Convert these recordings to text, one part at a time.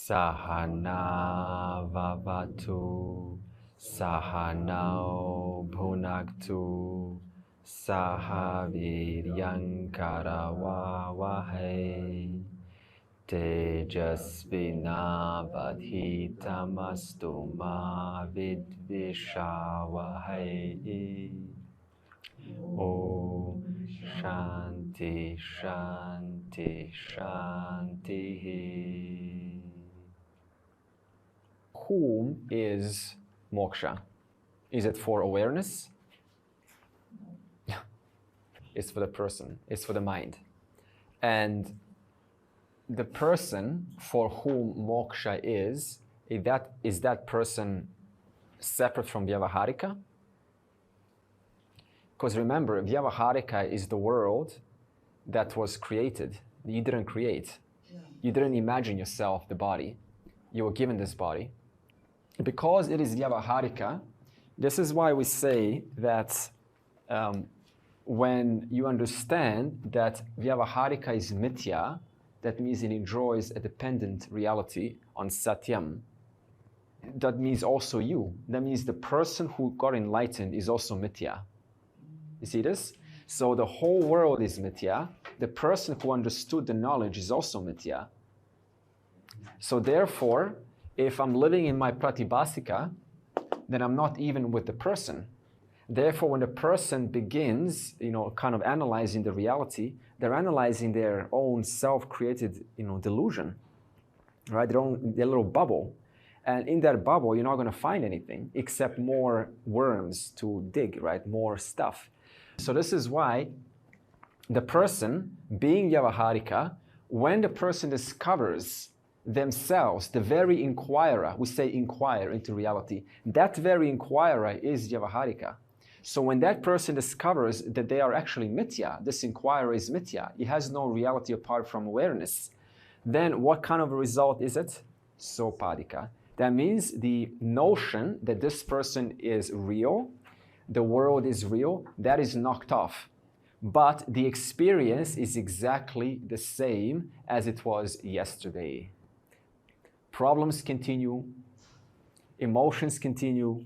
Sahana vavatu, sahanau bhunaktu, sahaviryankaravavahai, tejasvinavadhitamastu ma vidvishavahai. Om Shanti Shanti Shanti. Whom is moksha? Is it for awareness? It's for the person, it's for the mind. And the person for whom moksha is that person separate from Vyavaharika? Because remember, Vyavaharika is the world that was created. You didn't create. You didn't imagine yourself the body. You were given this body. Because it is Vyavaharika, this is why we say that when you understand that Vyavaharika is mithya, that means it enjoys a dependent reality on satyam. That means also you. That means the person who got enlightened is also mithya. You see this? So the whole world is mithya. The person who understood the knowledge is also mithya. So therefore, if I'm living in my pratibhasika, then I'm not even with the person. Therefore, when the person begins, kind of analyzing the reality, they're analyzing their own self-created, delusion, right? Their little bubble. And in that bubble, you're not going to find anything except more worms to dig, right? More stuff. So this is why the person, being Vyavaharika, when the person discovers themselves, the very inquirer, we say inquire into reality, that very inquirer is Vyavaharika. So when that person discovers that they are actually mithya, this inquirer is mithya, he has no reality apart from awareness, then what kind of a result is it? Sopadika. That means the notion that this person is real, the world is real, that is knocked off. But the experience is exactly the same as it was yesterday. Problems continue, emotions continue,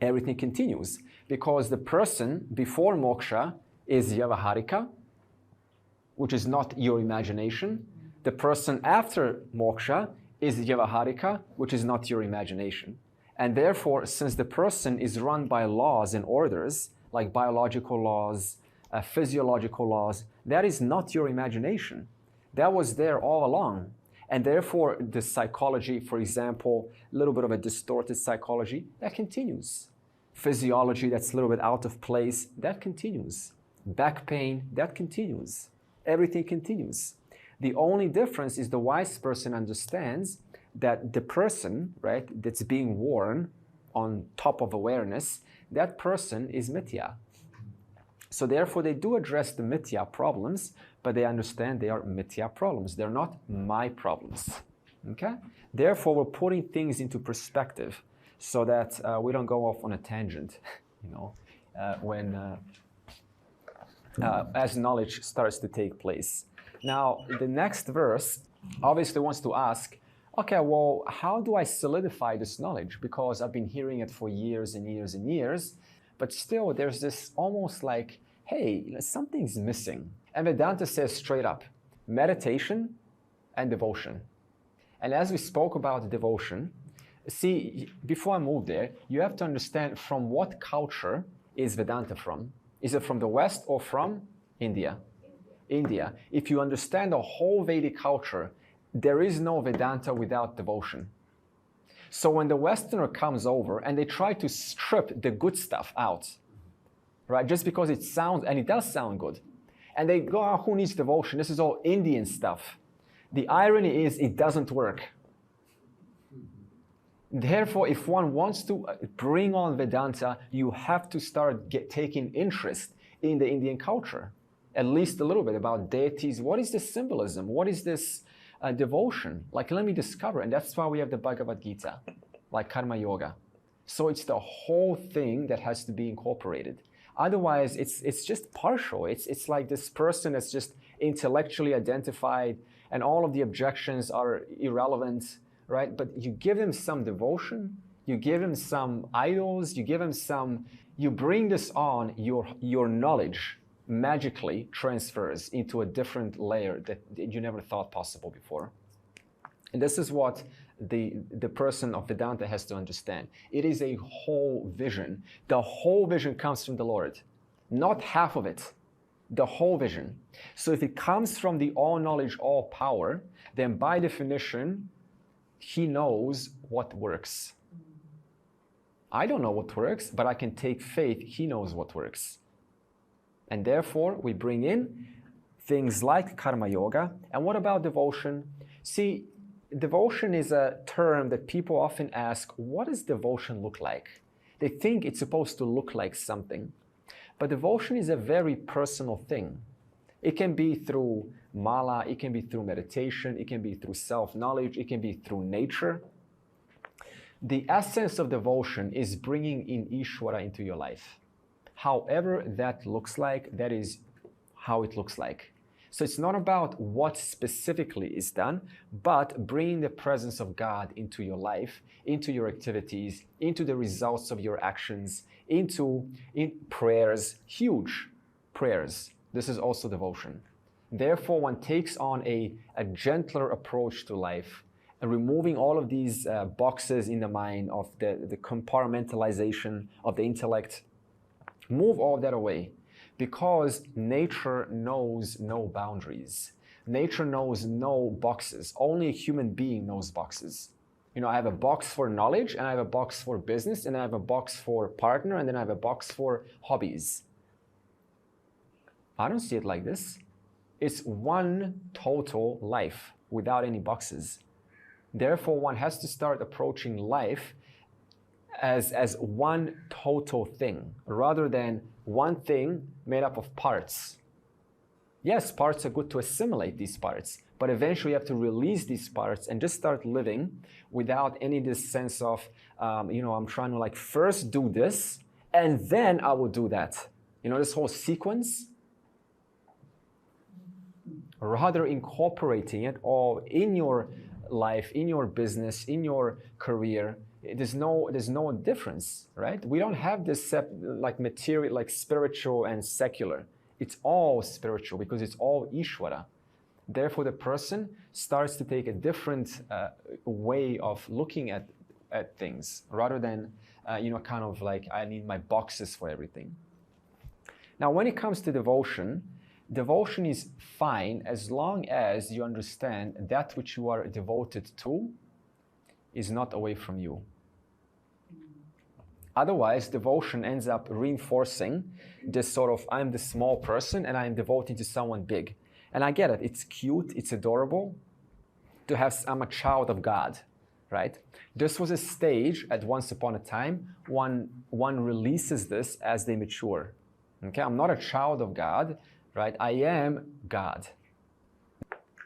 everything continues. Because the person before moksha is Vyavaharika, which is not your imagination. The person after moksha is Vyavaharika, which is not your imagination. And therefore, since the person is run by laws and orders, like biological laws, physiological laws, that is not your imagination. That was there all along. And therefore, the psychology, for example, a little bit of a distorted psychology, that continues. Physiology that's a little bit out of place, that continues. Back pain, that continues. Everything continues. The only difference is the wise person understands that the person, right, that's being worn on top of awareness, that person is mithya. So therefore, they do address the mithya problems, but they understand they are mithya problems. They're not my problems. Okay? Therefore, we're putting things into perspective so that we don't go off on a tangent, as knowledge starts to take place. Now, the next verse obviously wants to ask, okay, well, how do I solidify this knowledge? Because I've been hearing it for years and years and years, but still there's this almost like, hey, something's missing. And Vedanta says straight up, meditation and devotion. And as we spoke about devotion, see, before I move there, you have to understand from what culture is Vedanta from. Is it from the West or from India? India. If you understand the whole Vedic culture, there is no Vedanta without devotion. So when the Westerner comes over and they try to strip the good stuff out, right, just because it sounds, and it does sound good, and they go, oh, who needs devotion? This is all Indian stuff. The irony is it doesn't work. Therefore, if one wants to bring on Vedanta, you have to start taking interest in the Indian culture, at least a little bit about deities. What is this symbolism? What is this devotion? Like, let me discover. And that's why we have the Bhagavad Gita, like Karma Yoga. So it's the whole thing that has to be incorporated. Otherwise, it's just partial. It's like this person that's just intellectually identified, and all of the objections are irrelevant, right? But you give him some devotion, you give him some idols, you give him some, you bring this on, your knowledge magically transfers into a different layer that you never thought possible before. And this is what the person of Vedanta has to understand. It is a whole vision. The whole vision comes from the Lord, not half of it, the whole vision. So if it comes from the all knowledge, all power, then by definition, he knows what works. I don't know what works, but I can take faith, he knows what works. And therefore, we bring in things like karma yoga. And what about devotion? See, devotion is a term that people often ask, what does devotion look like? They think it's supposed to look like something. But devotion is a very personal thing. It can be through mala, it can be through meditation, it can be through self-knowledge, it can be through nature. The essence of devotion is bringing in Ishvara into your life. However that looks like, that is how it looks like. So it's not about what specifically is done, but bringing the presence of God into your life, into your activities, into the results of your actions, in prayers, huge prayers. This is also devotion. Therefore, one takes on a gentler approach to life, removing all of these boxes in the mind of the compartmentalization of the intellect. Move all that away, because nature knows no boundaries. Nature knows no boxes. Only a human being knows boxes. You know, I have a box for knowledge, and I have a box for business, and I have a box for partner, and then I have a box for hobbies. I don't see it like this. It's one total life without any boxes. Therefore, one has to start approaching life as one total thing, rather than one thing made up of parts. Yes, parts are good to assimilate these parts, but eventually you have to release these parts and just start living without any this sense of, I'm trying to like first do this, and then I will do that. You know, this whole sequence. Rather incorporating it all in your life, in your business, in your career. There's no difference, right? We don't have this like material, like spiritual and secular. It's all spiritual because it's all Ishvara. Therefore, the person starts to take a different way of looking at things, rather than kind of like I need my boxes for everything. Now, when it comes to devotion, devotion is fine as long as you understand that which you are devoted to is not away from you. Otherwise, devotion ends up reinforcing this sort of, I'm the small person and I'm devoted to someone big. And I get it, it's cute, it's adorable to have, I'm a child of God, right? This was a stage at once upon a time, one releases this as they mature. Okay, I'm not a child of God, right? I am God.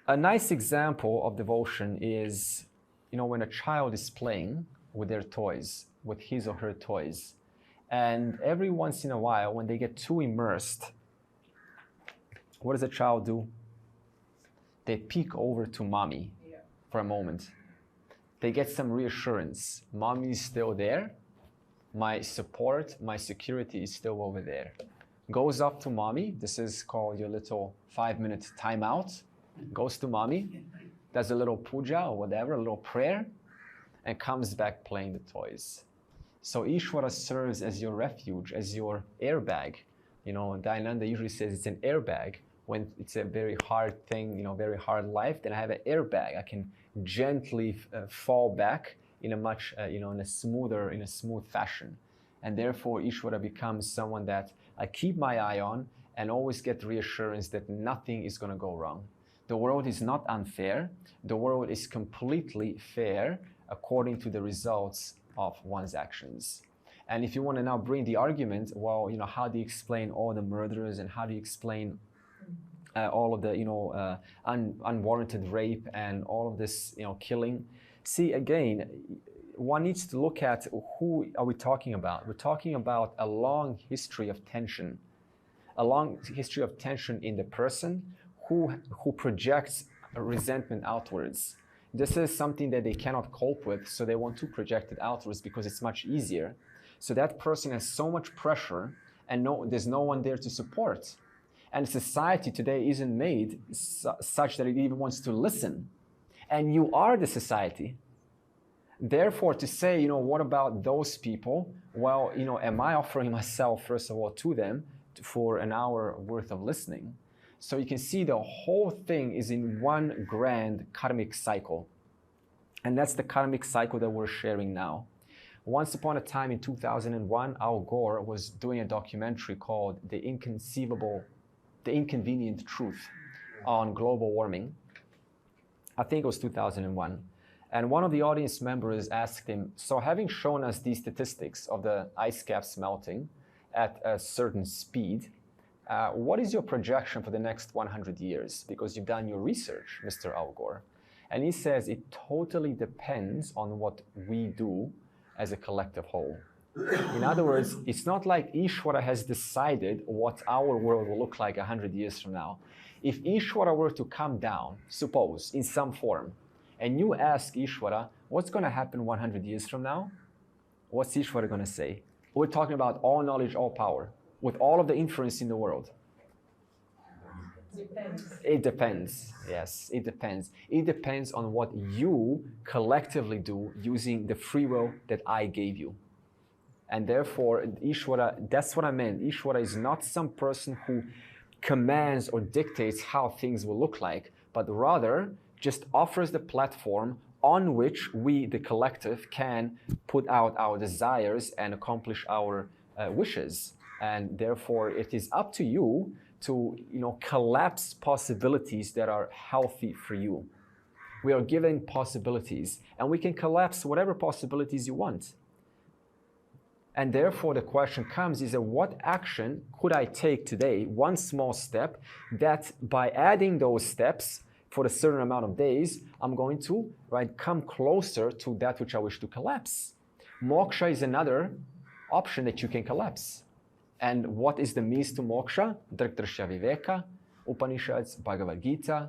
A nice example of devotion is, when a child is playing with their toys, with his or her toys, and every once in a while, when they get too immersed, what does a child do? They peek over to mommy for a moment. They get some reassurance. Mommy is still there. My support, my security is still over there. Goes up to mommy. This is called your little 5-minute timeout. Goes to mommy, does a little puja or whatever, a little prayer, and comes back playing the toys. So Ishvara serves as your refuge, as your airbag. Dayananda usually says it's an airbag. When it's a very hard thing, very hard life, then I have an airbag. I can gently fall back in a much, in a smooth fashion. And therefore, Ishvara becomes someone that I keep my eye on and always get reassurance that nothing is going to go wrong. The world is not unfair. The world is completely fair according to the results of one's actions. And if you want to now bring the argument, well, how do you explain all the murders, and how do you explain all of the, unwarranted rape and all of this, killing? See, again, one needs to look at who are we talking about. We're talking about a long history of tension, a long history of tension in the person who projects resentment outwards. This is something that they cannot cope with, so they want to project it outwards because it's much easier. So that person has so much pressure, and there's no one there to support. And society today isn't made such that it even wants to listen. And you are the society. Therefore, to say, what about those people? Well, am I offering myself, first of all, to them for an hour worth of listening? So you can see the whole thing is in one grand karmic cycle. And that's the karmic cycle that we're sharing now. Once upon a time in 2001, Al Gore was doing a documentary called The Inconvenient Truth on global warming. I think it was 2001. And one of the audience members asked him, so having shown us these statistics of the ice caps melting at a certain speed, what is your projection for the next 100 years? Because you've done your research, Mr. Al Gore. And he says it totally depends on what we do as a collective whole. In other words, it's not like Ishvara has decided what our world will look like 100 years from now. If Ishvara were to come down, suppose, in some form, and you ask Ishvara, what's going to happen 100 years from now? What's Ishvara going to say? We're talking about all knowledge, all power, with all of the influence in the world. Depends. It depends. Yes, it depends. It depends on what you collectively do using the free will that I gave you. And therefore, Ishvara, that's what I meant. Ishvara is not some person who commands or dictates how things will look like, but rather just offers the platform on which we, the collective, can put out our desires and accomplish our wishes. And therefore, it is up to you to collapse possibilities that are healthy for you. We are given possibilities, and we can collapse whatever possibilities you want. And therefore, the question comes is that what action could I take today, one small step, that by adding those steps for a certain amount of days, I'm going to come closer to that which I wish to collapse. Moksha is another option that you can collapse. And what is the means to moksha? Drig Drishya Viveka, Upanishads, Bhagavad Gita,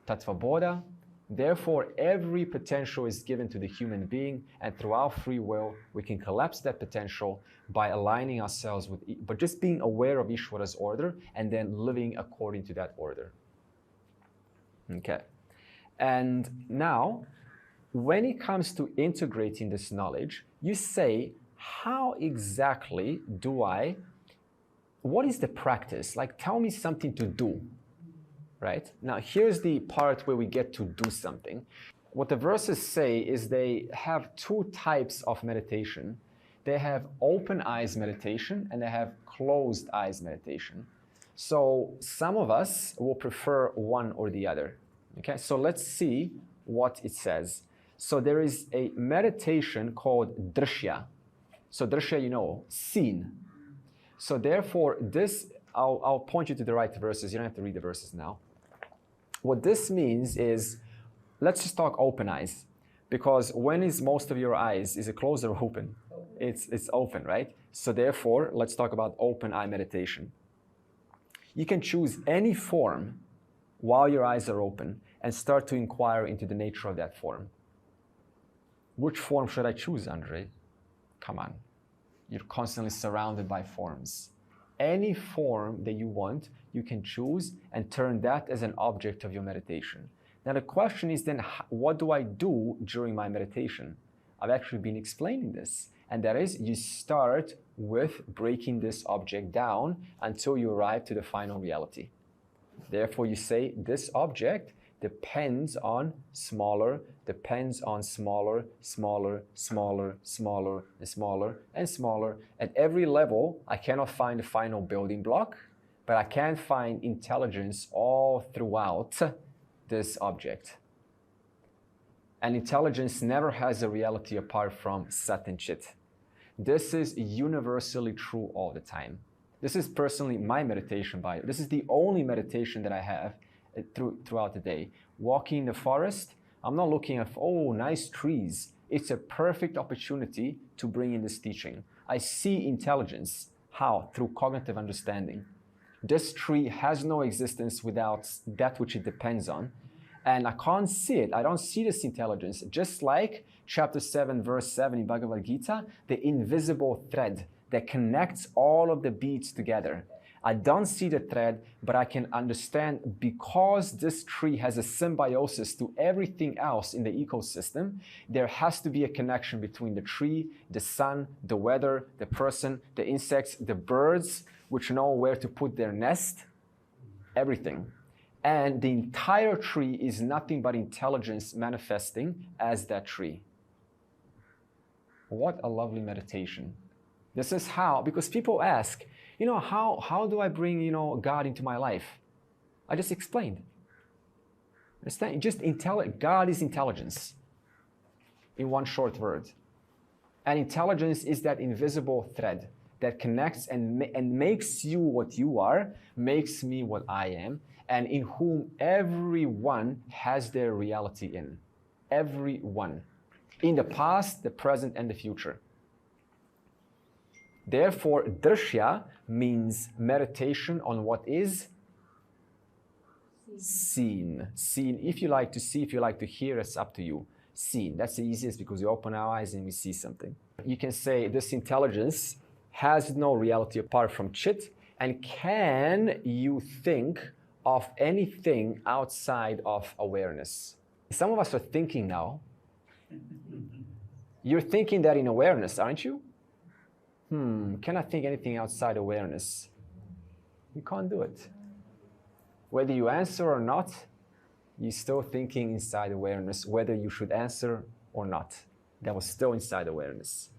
Tattva Bodha. Therefore, every potential is given to the human being, and through our free will, we can collapse that potential by aligning ourselves with, but just being aware of Ishvara's order and then living according to that order. Okay. And now, when it comes to integrating this knowledge, you say, how exactly what is the practice? Tell me something to do, right? Now, here's the part where we get to do something. What the verses say is they have two types of meditation. They have open eyes meditation and they have closed eyes meditation. So some of us will prefer one or the other. Okay, so let's see what it says. So there is a meditation called Drsya. So Drsya, seen. So therefore, this, I'll point you to the right verses. You don't have to read the verses now. What this means is, let's just talk open eyes. Because when is most of your eyes? Is it closed or open? It's open, right? So therefore, let's talk about open eye meditation. You can choose any form while your eyes are open and start to inquire into the nature of that form. Which form should I choose, Andre? Come on. You're constantly surrounded by forms. Any form that you want, you can choose and turn that as an object of your meditation. Now the question is then, what do I do during my meditation? I've actually been explaining this. And that is, you start with breaking this object down until you arrive to the final reality. Therefore, you say, this object depends on smaller, depends on smaller, smaller, smaller, smaller, and smaller, and smaller. At every level, I cannot find the final building block, but I can find intelligence all throughout this object. And intelligence never has a reality apart from Sat and Chit. This is universally true all the time. This is personally my meditation by it. This is the only meditation that I have throughout the day. Walking in the forest, I'm not looking at, oh, nice trees. It's a perfect opportunity to bring in this teaching. I see intelligence. How? Through cognitive understanding. This tree has no existence without that which it depends on. And I can't see it. I don't see this intelligence. Just like chapter 7, verse 7 in Bhagavad Gita, the invisible thread that connects all of the beads together. I don't see the thread, but I can understand because this tree has a symbiosis to everything else in the ecosystem, there has to be a connection between the tree, the sun, the weather, the person, the insects, the birds, which know where to put their nest, everything. And the entire tree is nothing but intelligence manifesting as that tree. What a lovely meditation. This is how, because people ask, how do I bring, God into my life? I just explained. Understand? God is intelligence in one short word. And intelligence is that invisible thread that connects and makes you what you are, makes me what I am, and in whom everyone has their reality in. Everyone. In the past, the present, and the future. Therefore, Drsya means meditation on what is seen. Seen. If you like to see, if you like to hear, it's up to you. Seen. That's the easiest because we open our eyes and we see something. You can say this intelligence has no reality apart from Chit, and can you think of anything outside of awareness? Some of us are thinking now. You're thinking that in awareness, aren't you? Can I think anything outside awareness? You can't do it. Whether you answer or not, you're still thinking inside awareness, whether you should answer or not. That was still inside awareness.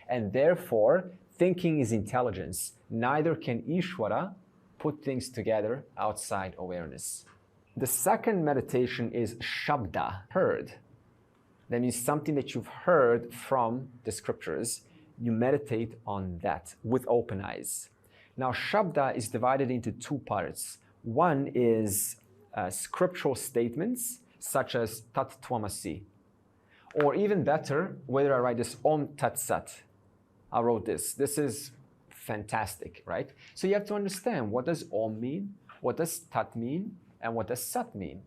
And therefore, thinking is intelligence. Neither can Ishvara put things together outside awareness. The second meditation is Shabda, heard. That means something that you've heard from the scriptures. You meditate on that with open eyes. Now, Shabda is divided into two parts. One is scriptural statements, such as Tat Tvamasi. Or even better, whether I write this Om Tat Sat. I wrote this. This is fantastic, right? So you have to understand, what does Om mean? What does Tat mean? And what does Sat mean?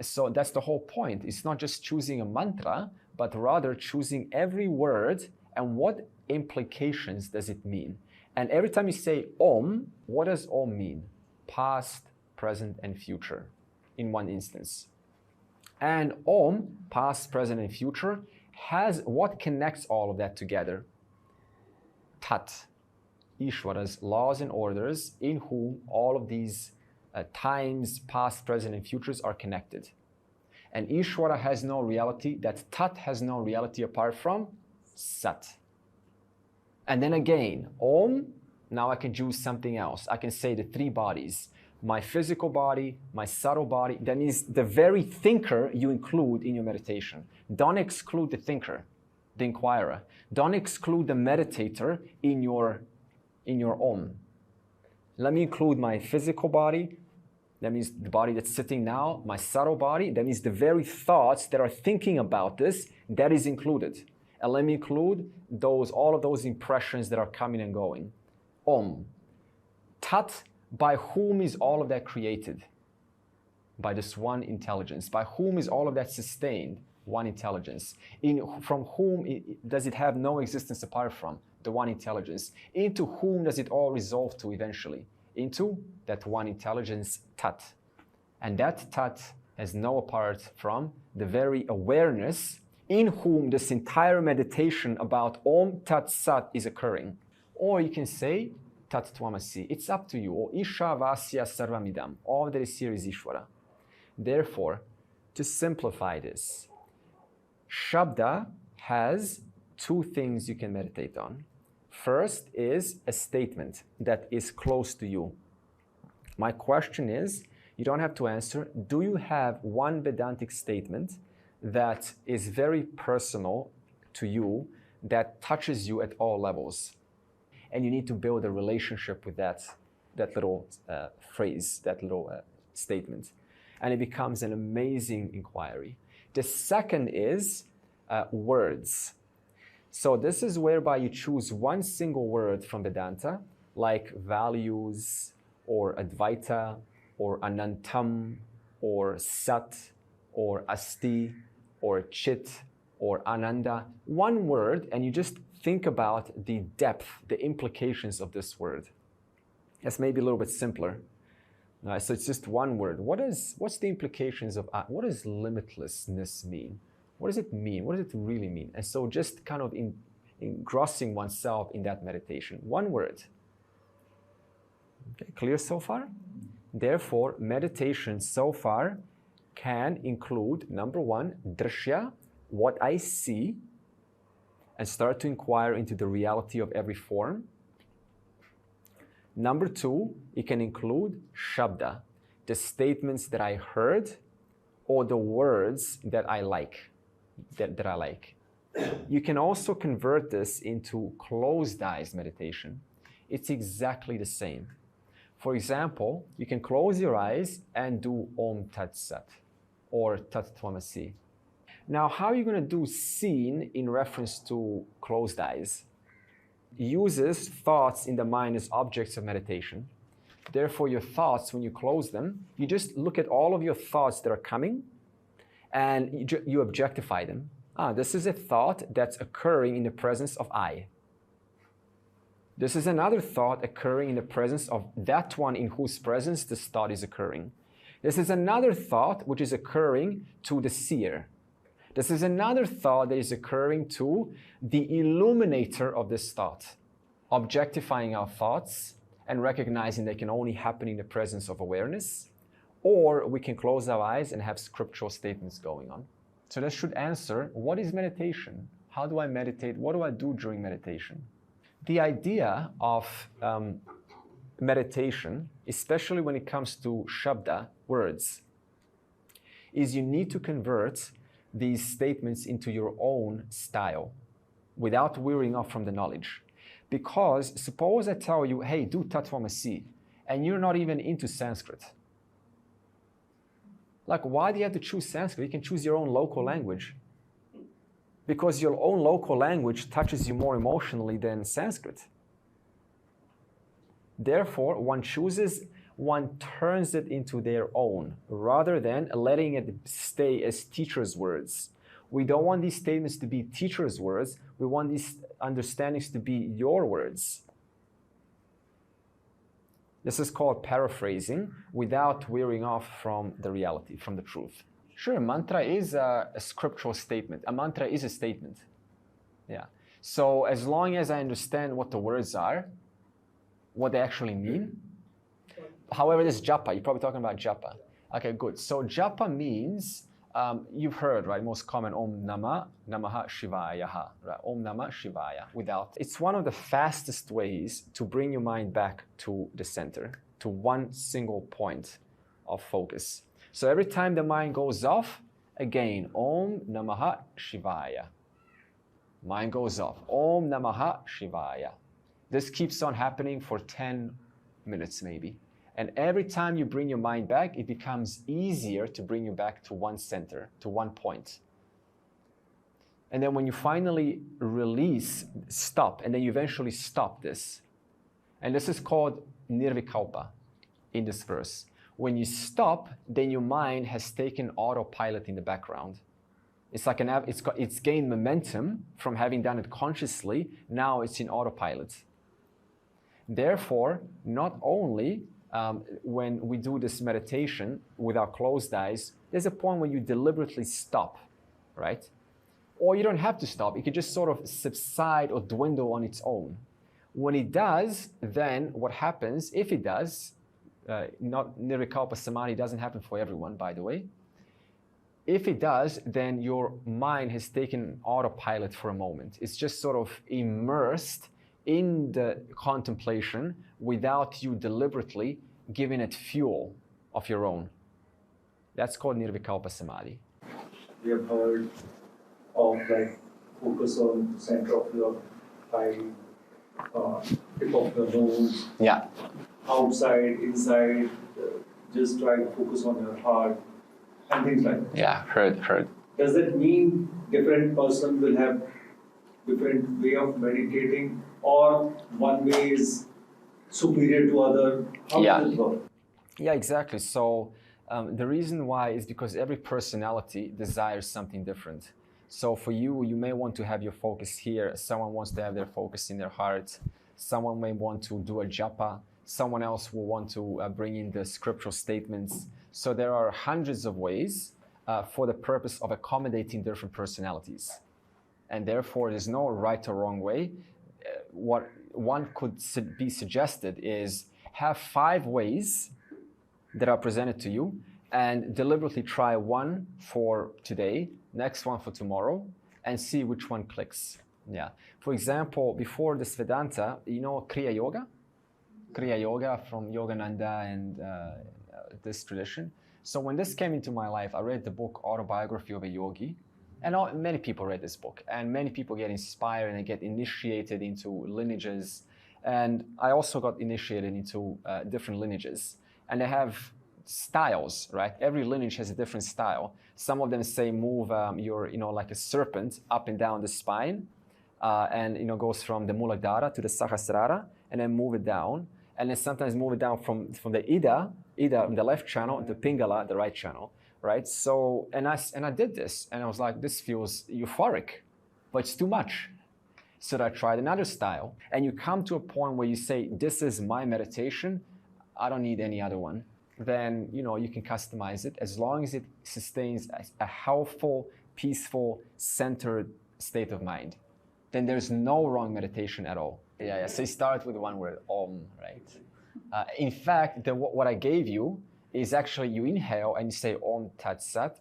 So that's the whole point. It's not just choosing a mantra, but rather choosing every word and what implications does it mean. And every time you say Om, what does Om mean? Past, present, and future in one instance. And Om, past, present, and future, has what connects all of that together? Tat, Ishvara's laws and orders in whom all of these times, past, present, and futures are connected. And Ishvara has no reality, that Tat has no reality apart from Sat. And then again, Om, now I can choose something else. I can say the three bodies. My physical body, my subtle body. That means the very thinker you include in your meditation. Don't exclude the thinker, the inquirer. Don't exclude the meditator in your Om. Let me include my physical body. That means the body that's sitting now, my subtle body. That means the very thoughts that are thinking about this, that is included. And let me include all of those impressions that are coming and going. Om. Tat, by whom is all of that created? By this one intelligence. By whom is all of that sustained? One intelligence. From whom does it have no existence apart from? The one intelligence. Into whom does it all resolve to eventually? Into that one intelligence, Tat. And that Tat has no apart from the very awareness in whom this entire meditation about Om Tat Sat is occurring. Or you can say Tat Tvamasi. It's up to you. Or Isha Vasya Sarvamidam. All that is here is Ishvara. Therefore, to simplify this, Shabda has two things you can meditate on. First is a statement that is close to you. My question is, you don't have to answer, do you have one Vedantic statement that is very personal to you, that touches you at all levels? And you need to build a relationship with that little phrase, that little statement. And it becomes an amazing inquiry. The second is words. So this is whereby you choose one single word from Vedanta, like values, or Advaita, or Anantam, or Sat, or Asti, or Chit, or Ananda. One word, and you just think about the depth, the implications of this word. That's maybe a little bit simpler. So it's just one word. What's the implications of, what does limitlessness mean? What does it mean? What does it really mean? And so just kind of engrossing oneself in that meditation. One word. Okay, clear so far? Therefore, meditation so far can include, number one, Drsya, what I see, and start to inquire into the reality of every form. Number two, it can include Shabda, the statements that I heard, or the words that I like. You can also convert this into closed eyes meditation. It's exactly the same. For example, you can close your eyes and do Om Tat Sat or Tat Tvamasi. Now, how are you going to do seen in reference to closed eyes? Uses thoughts in the mind as objects of meditation. Therefore, your thoughts, when you close them, you just look at all of your thoughts that are coming and you objectify them. This is a thought that's occurring in the presence of I. This is another thought occurring in the presence of that one in whose presence this thought is occurring. This is another thought which is occurring to the seer. This is another thought that is occurring to the illuminator of this thought. Objectifying our thoughts and recognizing they can only happen in the presence of awareness, or we can close our eyes and have scriptural statements going on. So that should answer, what is meditation? How do I meditate? What do I do during meditation? The idea of meditation, especially when it comes to Shabda, words, is you need to convert these statements into your own style without wearing off from the knowledge. Because suppose I tell you, hey, do Tatvamasi, and you're not even into Sanskrit. Like, why do you have to choose Sanskrit? You can choose your own local language. Because your own local language touches you more emotionally than Sanskrit. Therefore, one turns it into their own, rather than letting it stay as teacher's words. We don't want these statements to be teacher's words. We want these understandings to be your words. This is called paraphrasing without wearing off from the reality, from the truth. Sure, mantra is a scriptural statement. A mantra is a statement. Yeah. So as long as I understand what the words are, what they actually mean. However, this japa, you're probably talking about japa. Okay, good. So japa means, you've heard, right? Most common, Om Namah Shivaya. Right? Om Namah Shivaya. Without. It's one of the fastest ways to bring your mind back to the center, to one single point of focus. So every time the mind goes off, again, Om Namaha Shivaya. Mind goes off. Om Namaha Shivaya. This keeps on happening for 10 minutes maybe. And every time you bring your mind back, it becomes easier to bring you back to one center, to one point. And then when you finally release, stop, and then you eventually stop this. And this is called nirvikalpa in this verse. When you stop, then your mind has taken autopilot in the background. It's like it's gained momentum from having done it consciously. Now it's in autopilot. Therefore, not only when we do this meditation with our closed eyes, there's a point when you deliberately stop, right? Or you don't have to stop. It can just sort of subside or dwindle on its own. When it does, then what happens, if it does, not nirvikalpa samadhi doesn't happen for everyone, by the way. If it does, then your mind has taken autopilot for a moment. It's just sort of immersed in the contemplation without you deliberately giving it fuel of your own. That's called nirvikalpa samadhi. We have heard of like focus on the center of your eye, tip of the nose. Yeah. Outside, inside, just try to focus on your heart and things like that. Yeah, heard. does that mean different person will have different way of meditating, or one way is superior to other? How does it work? Yeah, exactly. So the reason why is because every personality desires something different. So for you, you may want to have your focus here. Someone wants to have their focus in their heart. Someone may want to do a japa. Someone else will want to bring in the scriptural statements. So there are hundreds of ways for the purpose of accommodating different personalities. And therefore, there's no right or wrong way. What one could be suggested is have 5 ways that are presented to you and deliberately try one for today, next one for tomorrow, and see which one clicks. Yeah. For example, before this Vedanta, you know Kriya Yoga? Kriya Yoga from Yogananda and this tradition. So when this came into my life, I read the book Autobiography of a Yogi. And many people read this book, and many people get inspired and they get initiated into lineages. And I also got initiated into different lineages. And they have styles, right? Every lineage has a different style. Some of them say move your, like a serpent up and down the spine, and goes from the Muladhara to the Sahasrara, and then move it down. And then sometimes move it down from the Ida in the left channel, to Pingala, the right channel. Right? So, and I did this, and I was like, this feels euphoric, but it's too much. So I tried another style, and you come to a point where you say, this is my meditation, I don't need any other one. Then, you can customize it as long as it sustains a healthful, peaceful, centered state of mind. Then there's no wrong meditation at all. Yeah. So you start with one word, Om, right? In fact, what I gave you is actually you inhale and you say Om Tat Sat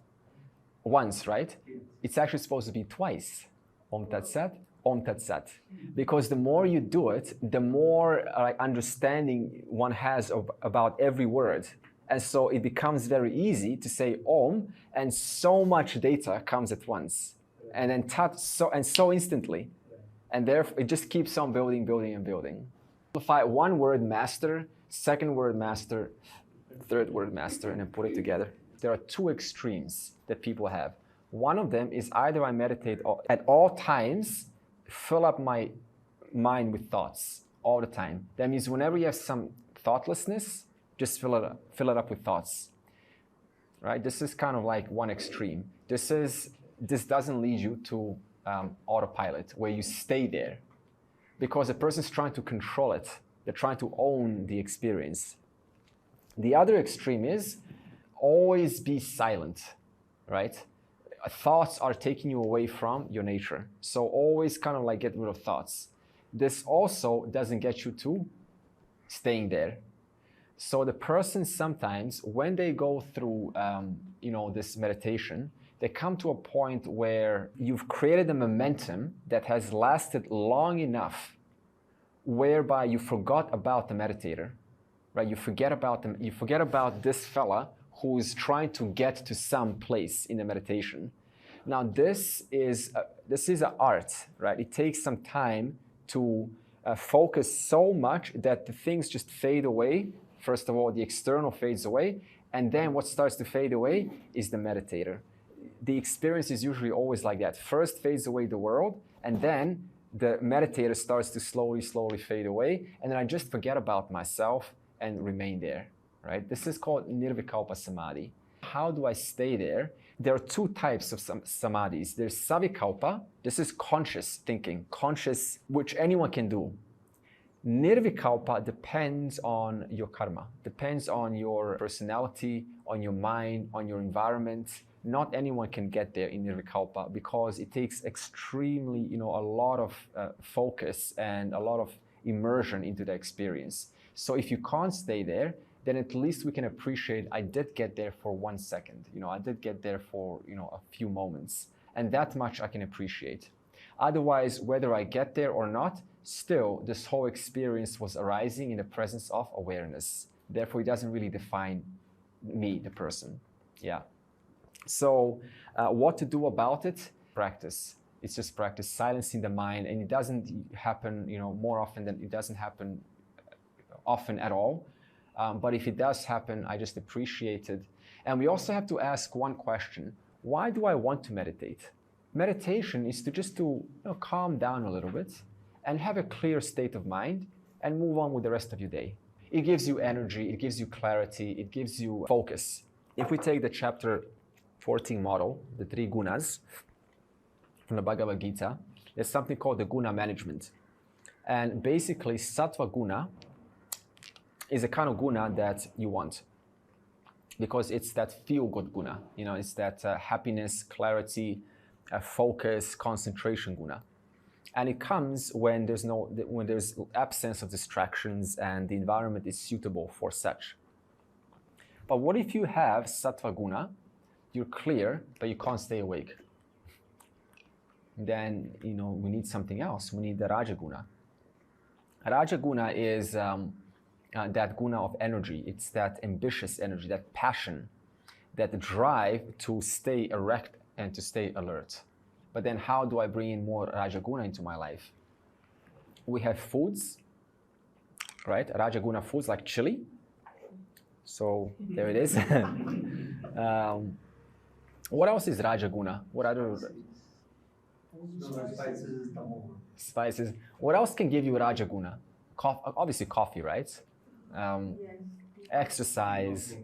once, right? It's actually supposed to be twice. Om Tat Sat, Om Tat Sat. Because the more you do it, the more understanding one has about every word. And so it becomes very easy to say Om, and so much data comes at once. And then Tat, so instantly. And therefore, it just keeps on building, building, and building. Simplify one word master, second word master, third word master, and then put it together. There are 2 extremes that people have. One of them is either I meditate at all times, fill up my mind with thoughts all the time. That means whenever you have some thoughtlessness, just fill it up with thoughts. Right? This is kind of like one extreme. This doesn't lead you to autopilot, where you stay there. Because a person's trying to control it. They're trying to own the experience. The other extreme is always be silent, right? Thoughts are taking you away from your nature. So always kind of like get rid of thoughts. This also doesn't get you to staying there. So the person sometimes, when they go through, this meditation, they come to a point where you've created a momentum that has lasted long enough, whereby you forgot about the meditator. Right, you forget about them. You forget about this fella who is trying to get to some place in the meditation. Now, this is an art, right? It takes some time to focus so much that the things just fade away. First of all, the external fades away, and then what starts to fade away is the meditator. The experience is usually always like that. First fades away the world, and then the meditator starts to slowly fade away, and then I just forget about myself and remain there, right? This is called nirvikalpa samadhi. How do I stay there? There are 2 types of samadhis. There's savikalpa. This is conscious thinking, which anyone can do. Nirvikalpa depends on your karma, depends on your personality, on your mind, on your environment. Not anyone can get there in nirvikalpa because it takes extremely, a lot of focus and a lot of immersion into the experience. So if you can't stay there, then at least we can appreciate I did get there for 1 second. I did get there for, a few moments. And that much I can appreciate. Otherwise, whether I get there or not, still this whole experience was arising in the presence of awareness. Therefore, it doesn't really define me, the person. Yeah. So what to do about it? Practice. It's just practice, silencing the mind. And it doesn't happen, more often than it doesn't happen often at all. But if it does happen, I just appreciate it. And we also have to ask one question. why do I want to meditate? Meditation is to just to calm down a little bit and have a clear state of mind and move on with the rest of your day. It gives you energy, it gives you clarity, it gives you focus. If we take the chapter 14 model, the 3 gunas from the Bhagavad Gita, there's something called the guna management. And basically, sattva guna is a kind of guna that you want, because it's that feel-good guna. It's that happiness, clarity, focus, concentration guna. And it comes when there's absence of distractions and the environment is suitable for such. But what if you have sattva guna, you're clear, but you can't stay awake? Then, we need something else. We need the rajaguna. Rajaguna is that guna of energy. It's that ambitious energy, that passion, that drive to stay erect and to stay alert. But then how do I bring in more rajaguna into my life? We have foods, right? Rajaguna foods like chili. So there it is. What else is rajaguna? What other spices? What else can give you rajaguna? Obviously coffee, right? Exercise,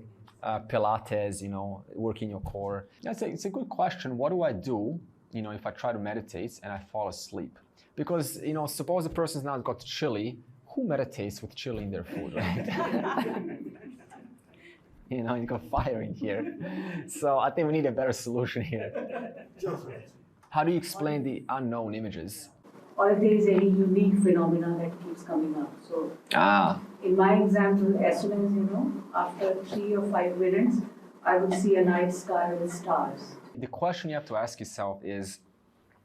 Pilates, working your core. It's a good question. What do I do, if I try to meditate and I fall asleep? Because, suppose a person's now got chili, who meditates with chili in their food, right? You got fire in here. So I think we need a better solution here. How do you explain the unknown images? Or if there is any unique phenomena that keeps coming up. So in my example, as soon as, after 3 or 5 minutes, I would see a night sky with stars. The question you have to ask yourself is,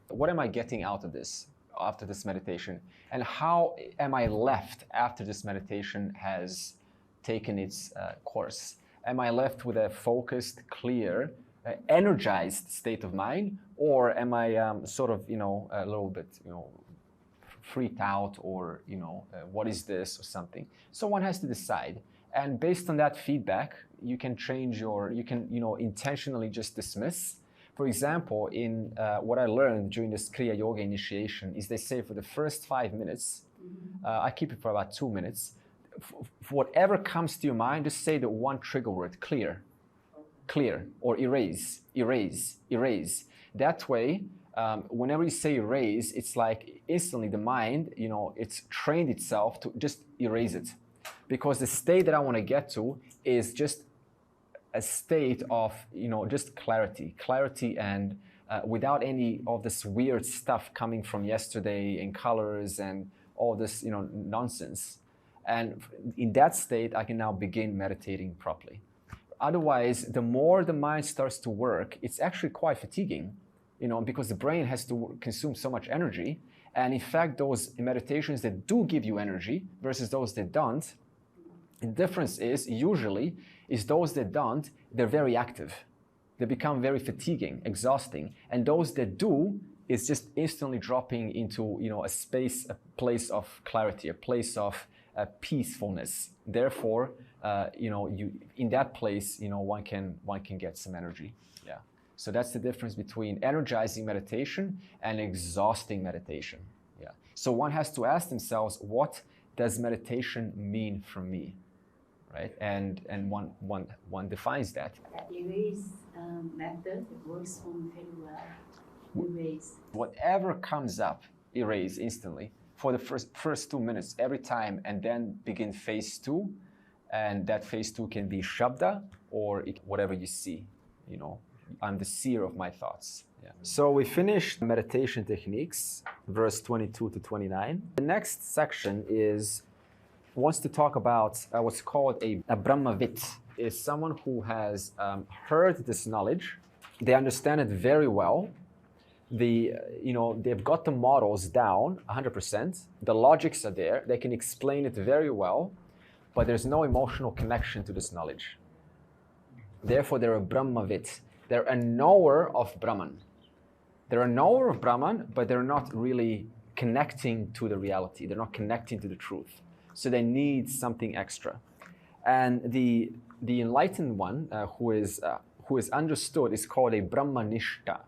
what am I getting out of this, after this meditation? And how am I left after this meditation has taken its course? Am I left with a focused, clear, energized state of mind? Or am I sort of, a little bit, freaked out, or, what is this or something? So one has to decide. And based on that feedback, you can intentionally just dismiss. For example, in what I learned during this Kriya Yoga initiation is they say for the first 5 minutes, I keep it for about 2 minutes, for whatever comes to your mind, just say the one trigger word, clear, or erase. That way, whenever you say erase, it's like instantly the mind, it's trained itself to just erase it. Because the state that I want to get to is just a state of, just clarity and without any of this weird stuff coming from yesterday and colors and all this, nonsense. And in that state, I can now begin meditating properly. Otherwise, the more the mind starts to work, it's actually quite fatiguing, because the brain has to consume so much energy. And in fact, those meditations that do give you energy versus those that don't, the difference is usually those that don't, they're very active. They become very fatiguing, exhausting. And those that do is just instantly dropping into, a place of clarity, a place of peacefulness. Therefore, in that place, one can get some energy. Yeah. So that's the difference between energizing meditation and exhausting meditation. Yeah. So one has to ask themselves, what does meditation mean for me, right? And one defines that. Erase method works for me very well. Erase. Whatever comes up, erase instantly. For the first 2 minutes every time, and then begin phase 2, and that phase 2 can be shabda or whatever you see. I'm the seer of my thoughts. Yeah. So we finished meditation techniques, verse 22 to 29. The next section wants to talk about what's called a Brahmavit. Is someone who has heard this knowledge, they understand it very well. They've got the models down 100%. The logics are there. They can explain it very well, but there's no emotional connection to this knowledge. Therefore, they're a Brahmavit. They're a knower of Brahman. They're a knower of Brahman, but they're not really connecting to the reality. They're not connecting to the truth. So they need something extra. And the enlightened one, who who is understood is called a Brahmanishta.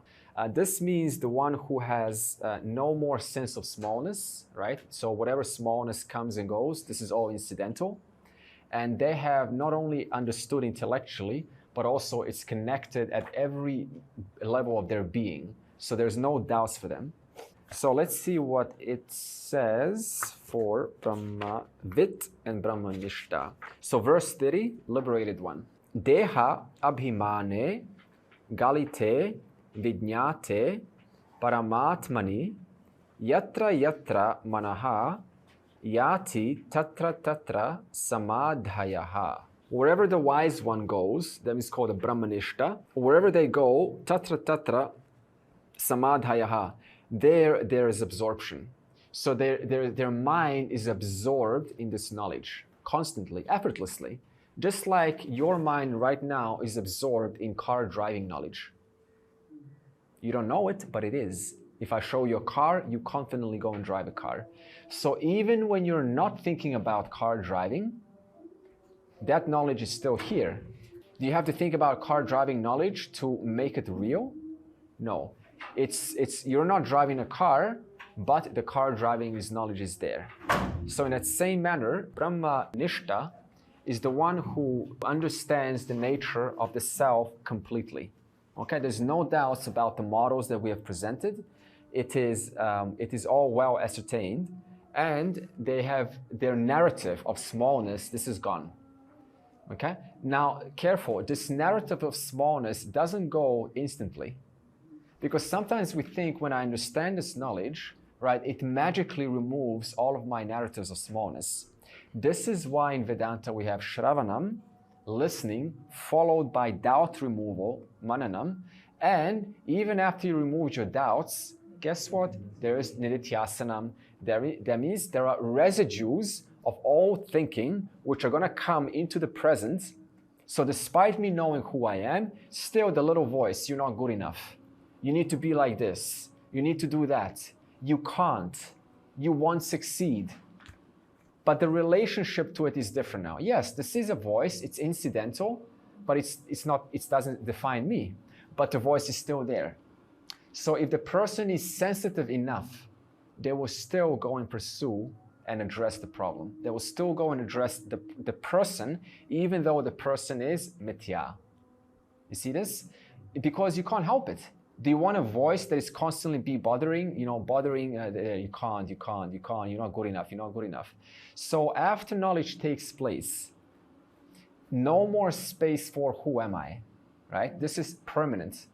This means the one who has no more sense of smallness, right? So whatever smallness comes and goes, this is all incidental. And they have not only understood intellectually, but also it's connected at every level of their being. So there's no doubts for them. So let's see what it says for Brahma-vid and Brahmanishta. So verse 30, liberated one. Deha abhimane galite Vijñāte paramatmani yatra yatra manaha yati tatra tatra samadhayaha. Wherever the wise one goes, that is called a Brahmanishta, wherever they go, tatra tatra samadhayaha, there is absorption. So their mind is absorbed in this knowledge constantly, effortlessly, just like your mind right now is absorbed in car driving knowledge. You don't know it, but it is. If I show you a car, you confidently go and drive a car. So even when you're not thinking about car driving, that knowledge is still here. Do you have to think about car driving knowledge to make it real? No. You're not driving a car, but the car driving knowledge is there. So in that same manner, Brahmanishta is the one who understands the nature of the self completely. Okay, there's no doubts about the models that we have presented. It is all well ascertained, and they have their narrative of smallness. This is gone. Okay, now careful. This narrative of smallness doesn't go instantly, because sometimes we think when I understand this knowledge, right, it magically removes all of my narratives of smallness. This is why in Vedanta we have Shravanam, listening, followed by doubt removal, mananam, and even after you remove your doubts, guess what? There is nididhyasanam. That means there are residues of old thinking which are going to come into the present. So despite me knowing who I am, still the little voice, you're not good enough. You need to be like this. You need to do that. You can't. You won't succeed. But the relationship to it is different now. Yes, this is a voice, it's incidental, but it doesn't define me. But the voice is still there. So if the person is sensitive enough, they will still go and pursue and address the problem. They will still go and address the person, even though the person is mithya. You see this? Because you can't help it. Do you want a voice that is constantly be bothering? You can't, you're not good enough. So after knowledge takes place, no more space for who am I, right? This is permanent.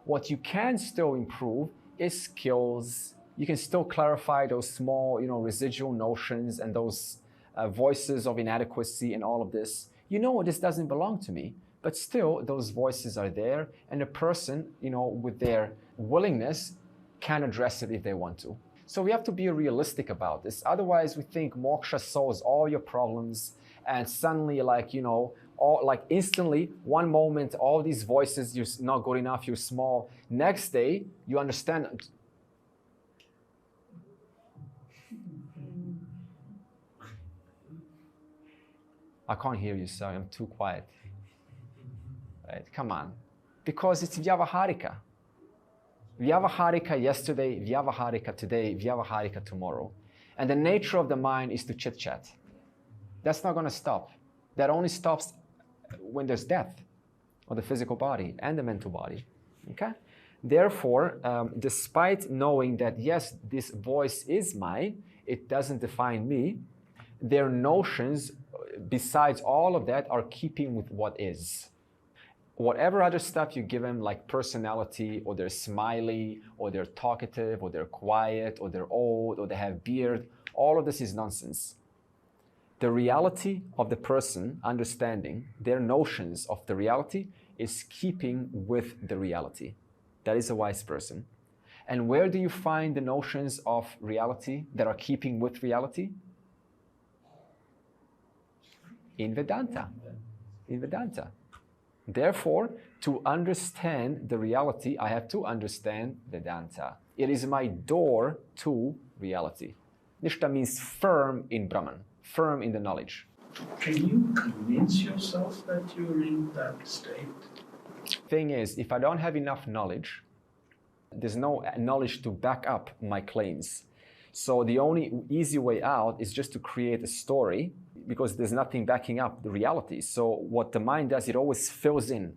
What you can still improve is skills. You can still clarify those small, residual notions and those voices of inadequacy and all of this. This doesn't belong to me. But still, those voices are there, and a person, with their willingness, can address it if they want to. So we have to be realistic about this. Otherwise, we think moksha solves all your problems, and suddenly, instantly, one moment, all these voices, you're not good enough, you're small. Next day, you understand. I can't hear you, sorry, I'm too quiet. Right? Come on. Because it's Vyavaharika. Vyavaharika yesterday, Vyavaharika today, Vyavaharika tomorrow. And the nature of the mind is to chit-chat. That's not going to stop. That only stops when there's death of the physical body and the mental body. Okay? Therefore, despite knowing that, yes, this voice is mine, it doesn't define me, their notions, besides all of that, are keeping with what is. Whatever other stuff you give them, like personality, or they're smiley, or they're talkative, or they're quiet, or they're old, or they have beard, all of this is nonsense. The reality of the person understanding, their notions of the reality, is keeping with the reality. That is a wise person. And where do you find the notions of reality that are keeping with reality? In Vedanta. In Vedanta. Therefore, to understand the reality, I have to understand Vedanta. It is my door to reality. Nishta means firm in Brahman, firm in the knowledge. Can you convince yourself that you're in that state? Thing is, if I don't have enough knowledge, there's no knowledge to back up my claims. So the only easy way out is just to create a story, because there's nothing backing up the reality. So what the mind does, it always fills in.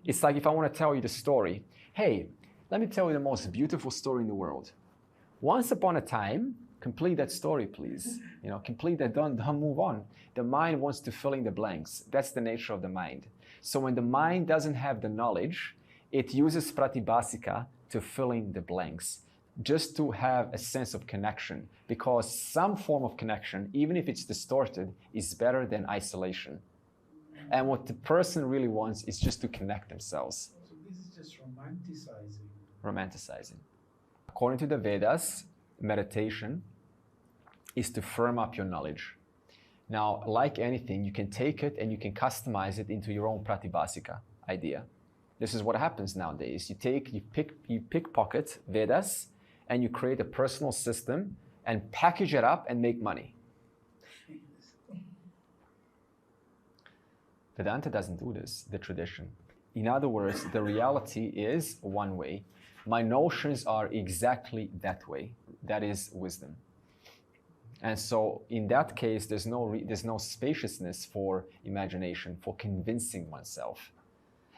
It's like if I want to tell you the story, hey, let me tell you the most beautiful story in the world. Once upon a time, complete that story, please. Complete that, don't move on. The mind wants to fill in the blanks. That's the nature of the mind. So when the mind doesn't have the knowledge, it uses pratibhasika to fill in the blanks, just to have a sense of connection, because some form of connection, even if it's distorted, is better than isolation. And what the person really wants is just to connect themselves. So this is just romanticizing. Romanticizing. According to the Vedas, meditation is to firm up your knowledge. Now, like anything, you can take it and you can customize it into your own pratibhasika idea. This is what happens nowadays. You pickpocket Vedas and you create a personal system and package it up and make money. Vedanta doesn't do this, the tradition. In other words, the reality is one way. My notions are exactly that way. That is wisdom. And so in that case, there's no spaciousness for imagination, for convincing oneself.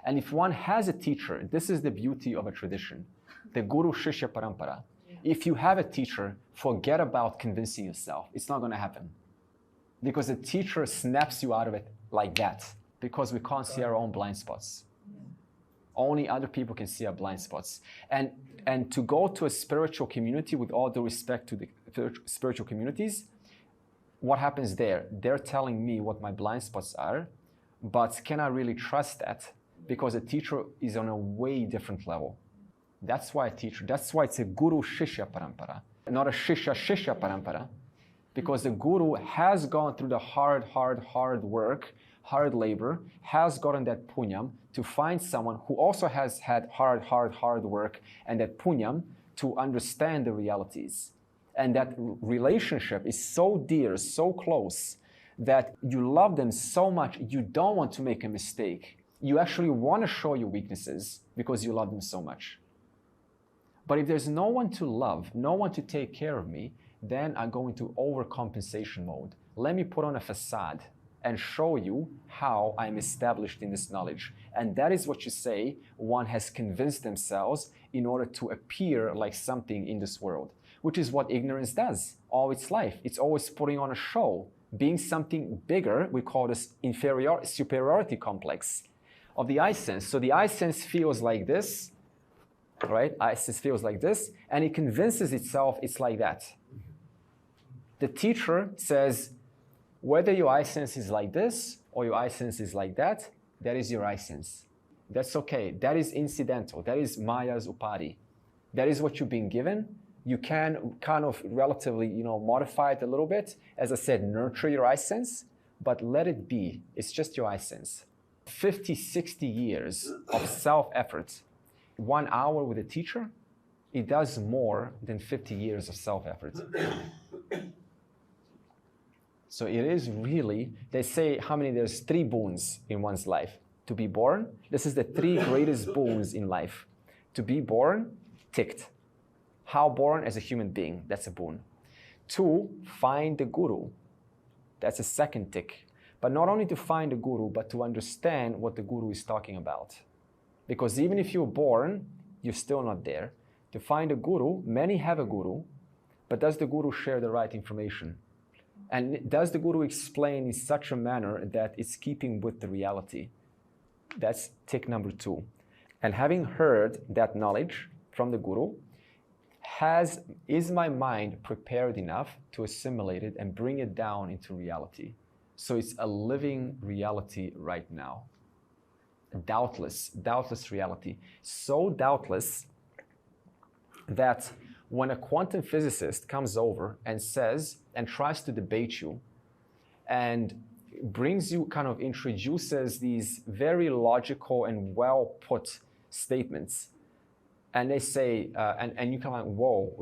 And if one has a teacher, this is the beauty of a tradition, the Guru Shishya Parampara. If you have a teacher, forget about convincing yourself. It's not going to happen. Because the teacher snaps you out of it like that, because we can't see our own blind spots. Only other people can see our blind spots. And to go to a spiritual community, with all due respect to the spiritual communities, what happens there? They're telling me what my blind spots are, but can I really trust that? Because a teacher is on a way different level. That's why it's a Guru Shishya Parampara, not a Shishya Parampara, because the Guru has gone through the hard work, hard labor, has gotten that punyam to find someone who also has had hard work and that punyam to understand the realities. And that relationship is so dear, so close, that you love them so much, you don't want to make a mistake. You actually want to show your weaknesses because you love them so much. But if there's no one to love, no one to take care of me, then I go into overcompensation mode. Let me put on a facade and show you how I'm established in this knowledge. And that is what you say one has convinced themselves in order to appear like something in this world, which is what ignorance does all its life. It's always putting on a show, being something bigger. We call this superiority complex of the I sense. So the I sense feels like this, right? I sense feels like this, and it convinces itself it's like that. The teacher says, whether your I sense is like this or your I sense is like that, that is your I sense. That's okay. That is incidental. That is Maya's upadi. That is what you've been given. You can kind of relatively, modify it a little bit. As I said, nurture your I sense, but let it be. It's just your I sense. 50, 60 years of self-effort, 1 hour with a teacher, it does more than 50 years of self-effort. So it is really, they say there's 3 boons in one's life. To be born, this is the 3 greatest boons in life. To be born, ticked. How born as a human being, that's a boon. 2, find the guru. That's a second tick. But not only to find the guru, but to understand what the guru is talking about. Because even if you're born, you're still not there. To find a guru, many have a guru, but does the guru share the right information? And does the guru explain in such a manner that it's keeping with the reality? That's tick number 2. And having heard that knowledge from the guru, is my mind prepared enough to assimilate it and bring it down into reality? So it's a living reality right now. Doubtless reality. So doubtless that when a quantum physicist comes over and says, and tries to debate you, and introduces these very logical and well put statements, and they say, and you come like, whoa,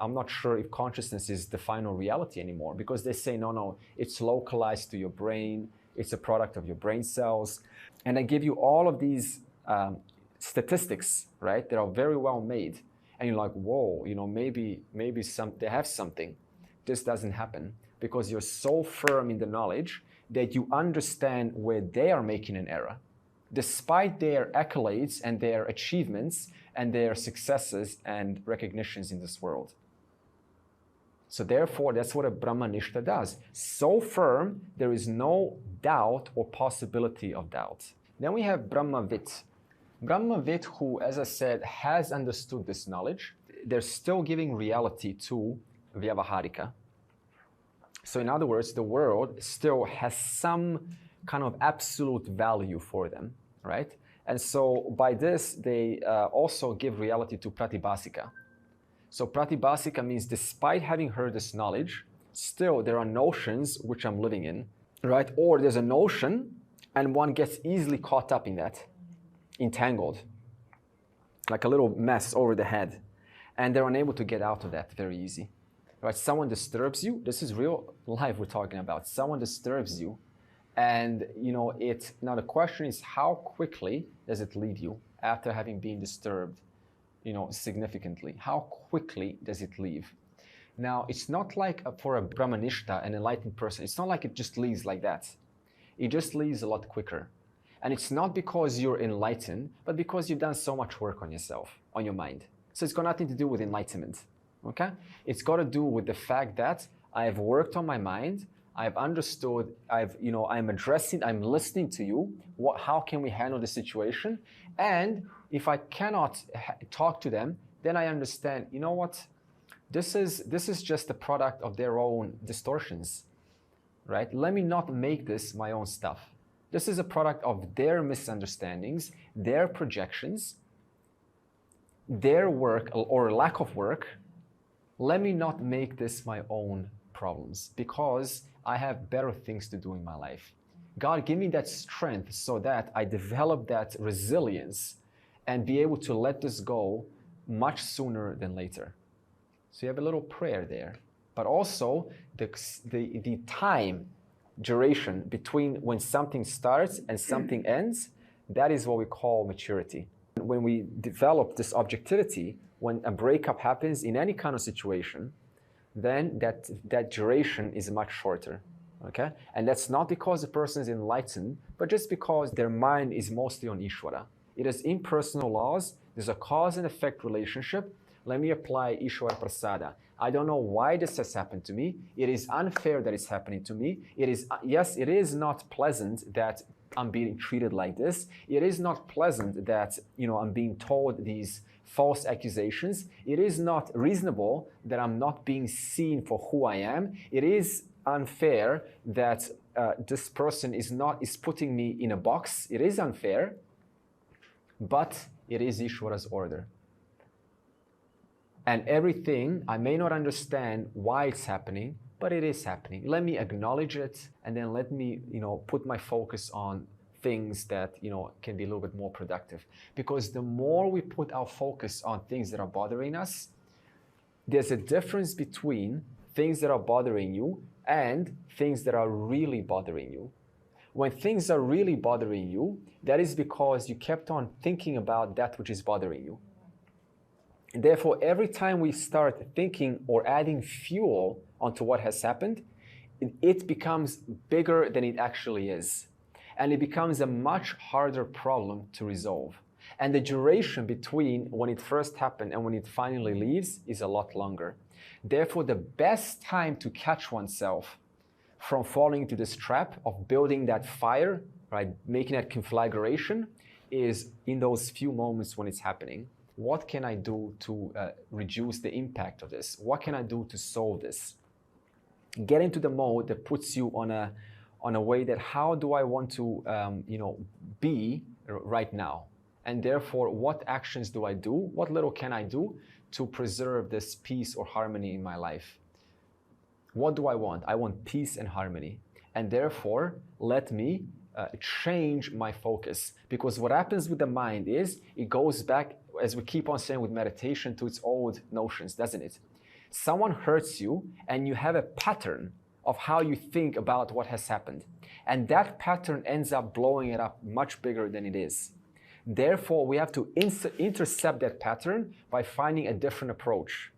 I'm not sure if consciousness is the final reality anymore, because they say, no, it's localized to your brain, it's a product of your brain cells. And I give you all of these statistics, right? That are very well made, and you're like, whoa, maybe they have something. This doesn't happen because you're so firm in the knowledge that you understand where they are making an error, despite their accolades and their achievements and their successes and recognitions in this world. So therefore, that's what a Brahmanishta does. So firm, there is no doubt or possibility of doubt. Then we have Brahmavit. Brahmavit who, as I said, has understood this knowledge. They're still giving reality to Vyavaharika. So in other words, the world still has some kind of absolute value for them, right? And so by this, they also give reality to Pratibhasika. So Pratibhasika means despite having heard this knowledge, still there are notions which I'm living in, right? Or there's a notion and one gets easily caught up in that, entangled, like a little mess over the head. And they're unable to get out of that very easy. Right? Someone disturbs you. This is real life we're talking about. Someone disturbs you. And now the question is, how quickly does it leave you after having been disturbed, significantly? How quickly does it leave? Now, it's not like for a Brahmanishta, an enlightened person, it's not like it just leaves like that. It just leaves a lot quicker. And it's not because you're enlightened, but because you've done so much work on yourself, on your mind. So it's got nothing to do with enlightenment, okay? It's got to do with the fact that I've worked on my mind, I've understood, I'm addressing, I'm listening to you. How can we handle the situation? And if I cannot talk to them, then I understand, you know what? This is just the product of their own distortions, right? Let me not make this my own stuff. This is a product of their misunderstandings, their projections, their work or lack of work. Let me not make this my own problems because I have better things to do in my life. God, give me that strength so that I develop that resilience and be able to let this go much sooner than later. So you have a little prayer there. But also the time duration between when something starts and something ends, that is what we call maturity. When we develop this objectivity, when a breakup happens in any kind of situation, then that duration is much shorter, okay? And that's not because the person is enlightened, but just because their mind is mostly on Ishvara. It is impersonal laws. There's a cause and effect relationship. Let me apply Ishvara Prasada. I don't know why this has happened to me. It is unfair that it's happening to me. Yes, it is not pleasant that I'm being treated like this. It is not pleasant that I'm being told these false accusations. It is not reasonable that I'm not being seen for who I am. It is unfair that this person is putting me in a box. It is unfair, but it is Ishvara's order. And everything, I may not understand why it's happening, but it is happening. Let me acknowledge it, and then let me, put my focus on things that, can be a little bit more productive. Because the more we put our focus on things that are bothering us, there's a difference between things that are bothering you and things that are really bothering you. When things are really bothering you, that is because you kept on thinking about that which is bothering you. And therefore, every time we start thinking or adding fuel onto what has happened, it becomes bigger than it actually is. And it becomes a much harder problem to resolve. And the duration between when it first happened and when it finally leaves is a lot longer. Therefore, the best time to catch oneself from falling into this trap of building that fire, right, making that conflagration, is in those few moments when it's happening. What can I do to reduce the impact of this? What can I do to solve this? Get into the mode that puts you on a way that how do I want to be right now? And therefore, what actions do I do? What little can I do to preserve this peace or harmony in my life? What do I want? I want peace and harmony. And therefore, let me change my focus. Because what happens with the mind is it goes back, as we keep on saying with meditation, to its old notions, doesn't it? Someone hurts you and you have a pattern of how you think about what has happened. And that pattern ends up blowing it up much bigger than it is. Therefore, we have to intercept that pattern by finding a different approach.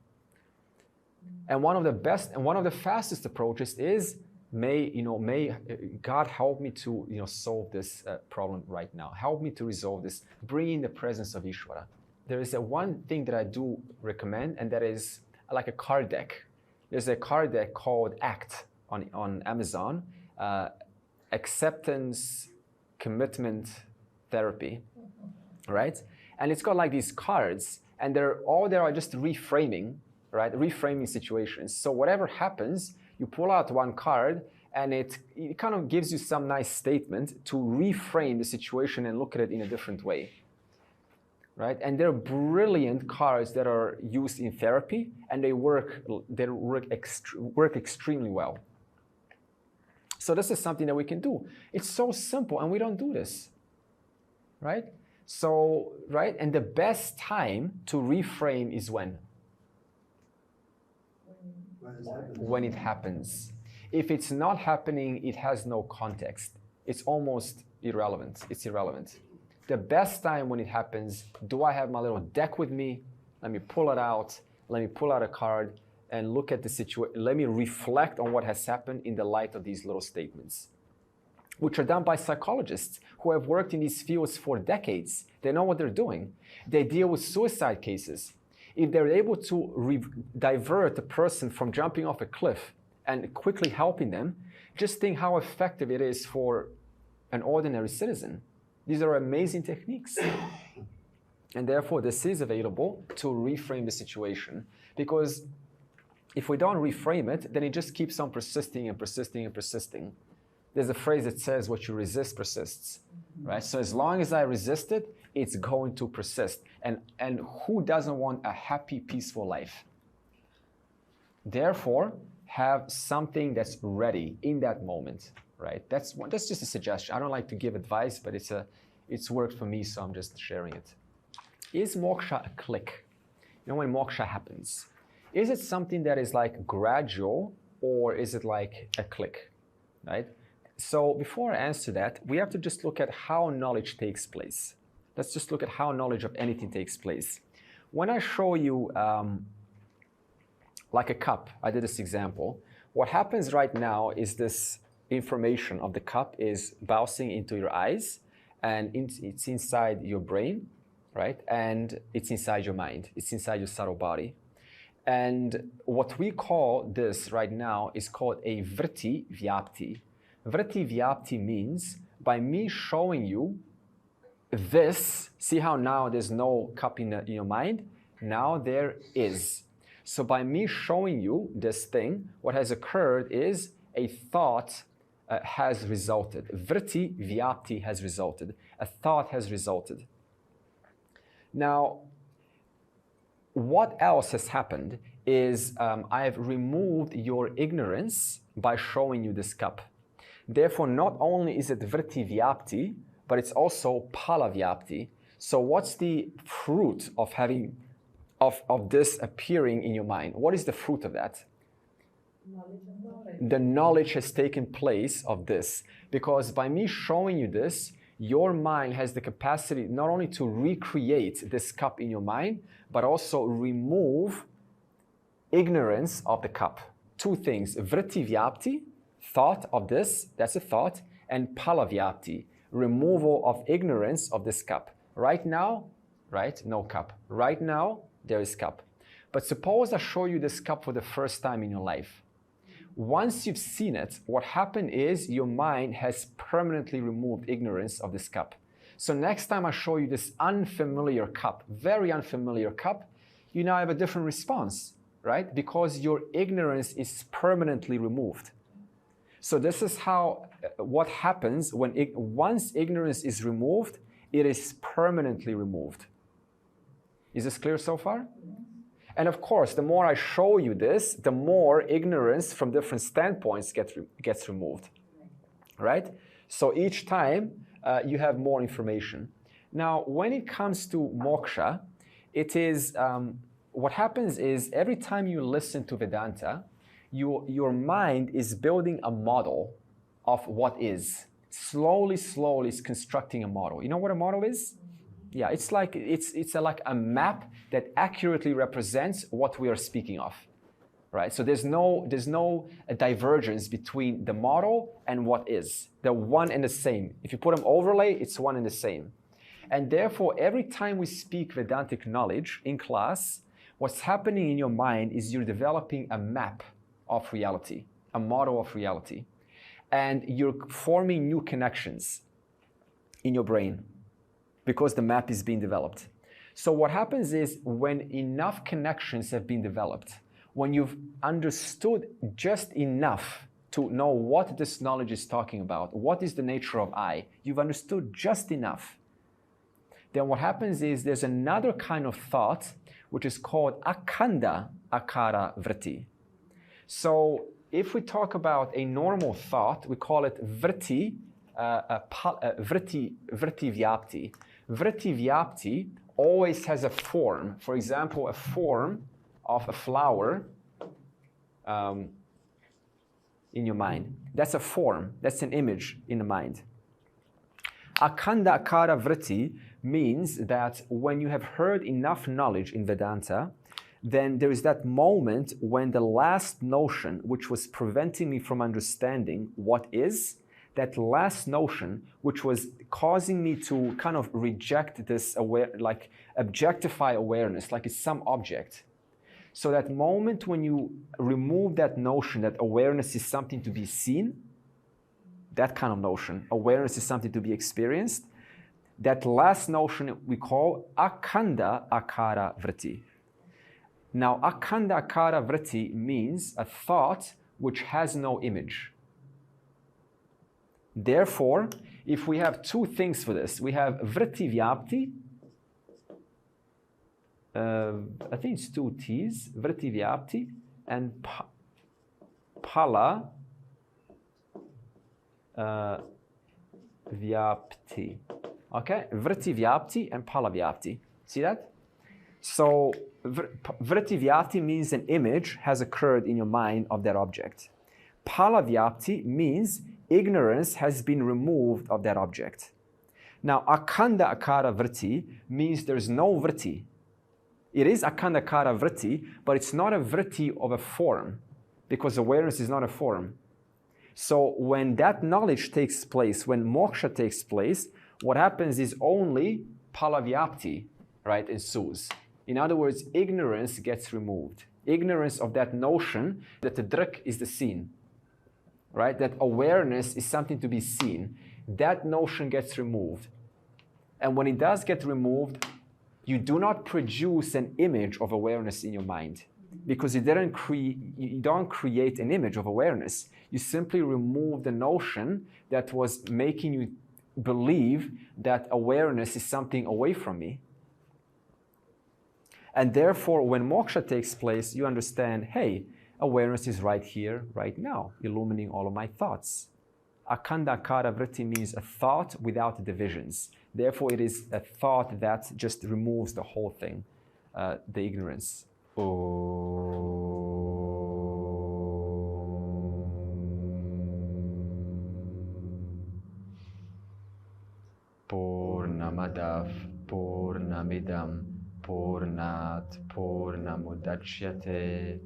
And one of the best and one of the fastest approaches is, may God help me to solve this problem right now. Help me to resolve this. Bring in the presence of Ishvara. There is one thing that I do recommend, and that is like a card deck. There's a card deck called ACT on Amazon, Acceptance Commitment Therapy, right? And it's got like these cards, and they're just reframing, right? Reframing situations. So whatever happens, you pull out one card, and it kind of gives you some nice statement to reframe the situation and look at it in a different way, right? And they're brilliant cards that are used in therapy, and they work extremely well. So this is something that we can do. It's so simple, and we don't do this, right? So, right, and the best time to reframe is when? When it happens. If it's not happening, it has no context. It's almost irrelevant. It's irrelevant. The best time when it happens, do I have my little deck with me? Let me pull it out. Let me pull out a card and look at the situation. Let me reflect on what has happened in the light of these little statements, which are done by psychologists who have worked in these fields for decades. They know what they're doing. They deal with suicide cases. If they're able to divert a person from jumping off a cliff and quickly helping them, just think how effective it is for an ordinary citizen. These are amazing techniques. And therefore, this is available to reframe the situation. Because if we don't reframe it, then it just keeps on persisting and persisting and persisting. There's a phrase that says, what you resist persists, right? So as long as I resist it, it's going to persist. And who doesn't want a happy, peaceful life? Therefore, have something that's ready in that moment, right? That's just a suggestion. I don't like to give advice, but it's worked for me, so I'm just sharing it. Is moksha a click? When moksha happens, is it something that is like gradual, or is it like a click, right? So before I answer that, we have to just look at how knowledge takes place. Let's just look at how knowledge of anything takes place. When I show you like a cup, I did this example. What happens right now is this information of the cup is bouncing into your eyes, and it's inside your brain, right? And it's inside your mind. It's inside your subtle body. And what we call this right now is called a vritti vyapti. Vritti vyapti means by me showing you this, see how now there's no cup in your mind? Now there is. So by me showing you this thing, what has occurred is a thought has resulted. Vritti vyapti has resulted. A thought has resulted. Now, what else has happened is I've removed your ignorance by showing you this cup. Therefore, not only is it vritti vyapti, but it's also phala vyapti. So what's the fruit of having of this appearing in your mind? What is the fruit of that? The knowledge has taken place of this, because by me showing you this, your mind has the capacity not only to recreate this cup in your mind, but also remove ignorance of the cup. Two things: vritti vyapti, thought of this, that's a thought, and phala vyapti, removal of ignorance of this cup. Right now, right, no cup. Right now, there is cup. But suppose I show you this cup for the first time in your life. Once you've seen it, what happened is your mind has permanently removed ignorance of this cup. So next time I show you this unfamiliar cup, very unfamiliar cup, you now have a different response, right? Because your ignorance is permanently removed. So this is how, what happens when, once ignorance is removed, it is permanently removed. Is this clear so far? And of course, the more I show you this, the more ignorance from different standpoints gets removed, right? So each time you have more information. Now, when it comes to moksha, it is, what happens is every time you listen to Vedanta, your mind is building a model of what is. Slowly, slowly, it's constructing a model. You know what a model is? Yeah, it's like like a map that accurately represents what we are speaking of, right? So there's no divergence between the model and what is. They're one and the same. If you put them overlay, it's one and the same. And therefore, every time we speak Vedantic knowledge in class, what's happening in your mind is you're developing a map of reality, a model of reality, and you're forming new connections in your brain because the map is being developed. So what happens is when enough connections have been developed, when you've understood just enough to know what this knowledge is talking about, what is the nature of I, you've understood just enough, then what happens is there's another kind of thought which is called akhanda akara vritti. So if we talk about a normal thought, we call it vritti, vritti vyapti. Vritti vyapti always has a form. For example, a form of a flower in your mind. That's a form. That's an image in the mind. Akhanda akara vritti means that when you have heard enough knowledge in Vedanta, then there is that moment when the last notion, which was preventing me from understanding what is, that last notion, which was causing me to kind of reject this like objectify awareness, like it's some object. So that moment when you remove that notion that awareness is something to be seen, that kind of notion, awareness is something to be experienced, that last notion we call akhanda akara vritti. Now, akhanda akara vritti means a thought which has no image. Therefore, if we have two things for this, we have vritti vyapti, I think it's two T's, vritti vyapti, and phala vyapti. Okay, vritti vyapti and phala vyapti. See that? So vritti vyapti means an image has occurred in your mind of that object. Phala vyapti means ignorance has been removed of that object. Now, akhanda akara vritti means there's no vritti. It is akhanda akara vritti, but it's not a vritti of a form, because awareness is not a form. So when that knowledge takes place, when moksha takes place, what happens is only phala vyapti, right, ensues. In other words, ignorance gets removed. Ignorance of that notion that the drik is the seen, right? That awareness is something to be seen. That notion gets removed. And when it does get removed, you do not produce an image of awareness in your mind, because you don't create an image of awareness. You simply remove the notion that was making you believe that awareness is something away from me. And therefore, when moksha takes place, you understand, hey, awareness is right here, right now, illumining all of my thoughts. Akhanda akara vritti means a thought without divisions. Therefore, it is a thought that just removes the whole thing, the ignorance. Purnamadav Purnamidam Purnat Purnamudachyate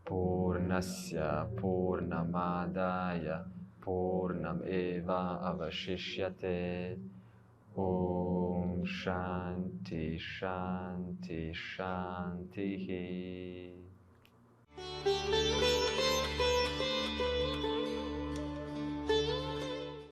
Purnasya Purnamadaya Purnam Eva Avashishyate. Om Shanti Shanti Shanti.